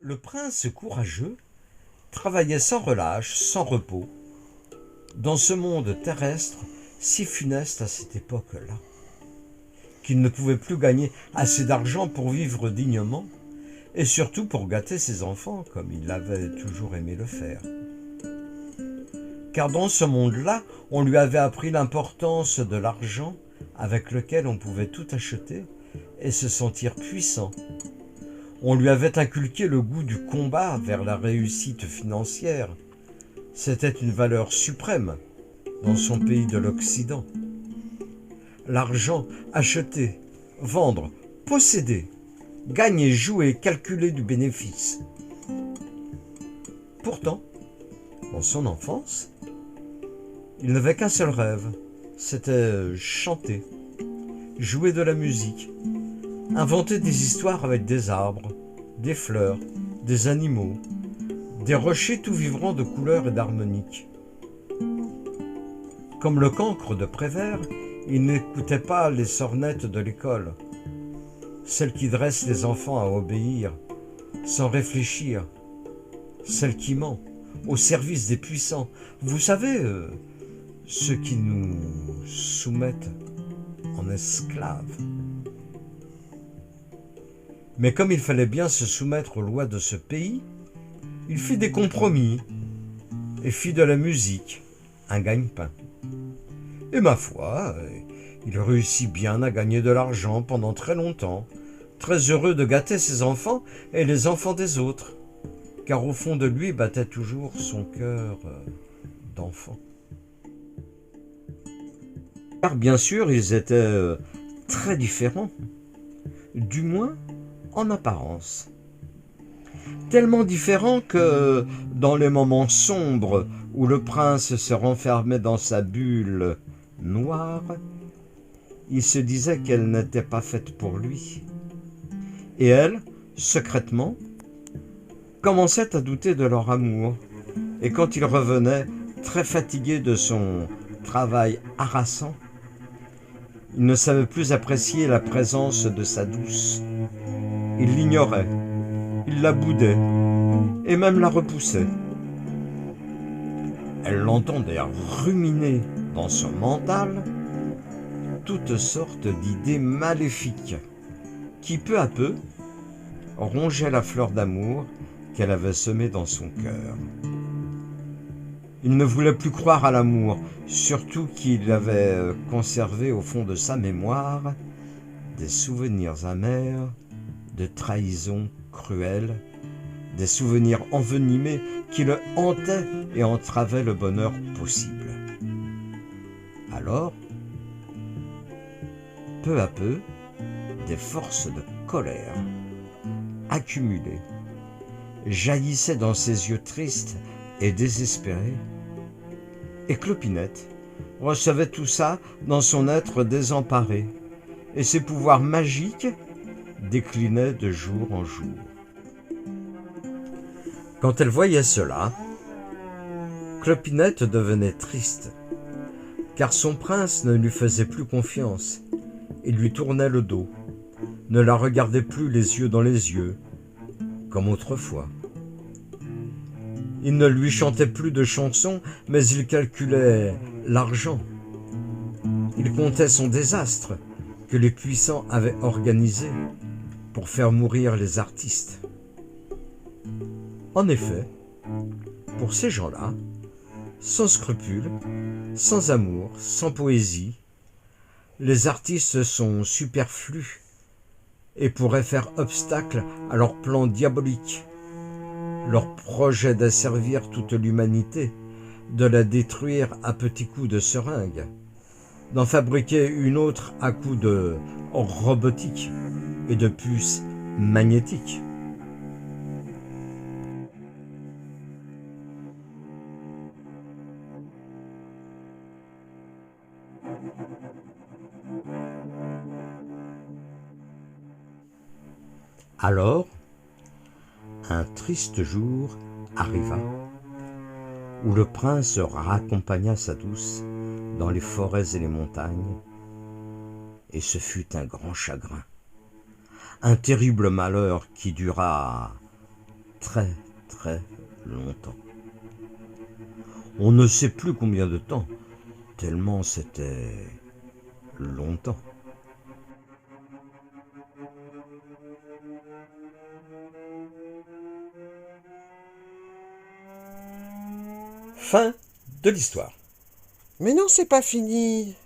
Le prince courageux travaillait sans relâche, sans repos, dans ce monde terrestre si funeste à cette époque-là, qu'il ne pouvait plus gagner assez d'argent pour vivre dignement, et surtout pour gâter ses enfants, comme il avait toujours aimé le faire. Car dans ce monde-là, on lui avait appris l'importance de l'argent avec lequel on pouvait tout acheter et se sentir puissant. On lui avait inculqué le goût du combat vers la réussite financière. C'était une valeur suprême dans son pays de l'Occident. L'argent, acheter, vendre, posséder, gagner, jouer, calculer du bénéfice. Pourtant, dans son enfance, il n'avait qu'un seul rêve, c'était chanter, jouer de la musique, inventer des histoires avec des arbres, des fleurs, des animaux, des rochers tout vibrants de couleurs et d'harmoniques. Comme le cancre de Prévert, il n'écoutait pas les sornettes de l'école, celles qui dressent les enfants à obéir, sans réfléchir, celles qui ment, au service des puissants. Vous savez, ceux qui nous soumettent en esclaves. Mais comme il fallait bien se soumettre aux lois de ce pays, il fit des compromis et fit de la musique un gagne-pain. Et ma foi, il réussit bien à gagner de l'argent pendant très longtemps, très heureux de gâter ses enfants et les enfants des autres, car au fond de lui battait toujours son cœur d'enfant. Car bien sûr, ils étaient très différents, du moins en apparence. Tellement différents que, dans les moments sombres où le prince se renfermait dans sa bulle noire, il se disait qu'elle n'était pas faite pour lui. Et elle, secrètement, commençait à douter de leur amour. Et quand il revenait, très fatigué de son travail harassant, il ne savait plus apprécier la présence de sa douce. Il l'ignorait, il la boudait, et même la repoussait. Elle l'entendait ruminer dans son mental toutes sortes d'idées maléfiques qui, peu à peu, rongeaient la fleur d'amour qu'elle avait semée dans son cœur. Il ne voulait plus croire à l'amour, surtout qu'il avait conservé au fond de sa mémoire des souvenirs amers, de trahisons cruelles, des souvenirs envenimés qui le hantaient et entravaient le bonheur possible. Alors, peu à peu, des forces de colère, accumulées, jaillissaient dans ses yeux tristes et désespérés, et Clopinette recevait tout ça dans son être désemparé, et ses pouvoirs magiques déclinaient de jour en jour. Quand elle voyait cela, Clopinette devenait triste, car son prince ne lui faisait plus confiance, et lui tournait le dos, ne la regardait plus les yeux dans les yeux, comme autrefois. Il ne lui chantait plus de chansons, mais il calculait l'argent. Il comptait son désastre que les puissants avaient organisé pour faire mourir les artistes. En effet, pour ces gens-là, sans scrupules, sans amour, sans poésie, les artistes sont superflus et pourraient faire obstacle à leurs plans diaboliques, leur projet d'asservir toute l'humanité, de la détruire à petits coups de seringue, d'en fabriquer une autre à coups de robotique et de puces magnétiques. Alors, un triste jour arriva où le prince raccompagna sa douce dans les forêts et les montagnes, et ce fut un grand chagrin, un terrible malheur qui dura très très longtemps. On ne sait plus combien de temps, tellement c'était longtemps. Fin de l'histoire. Mais non, c'est pas fini.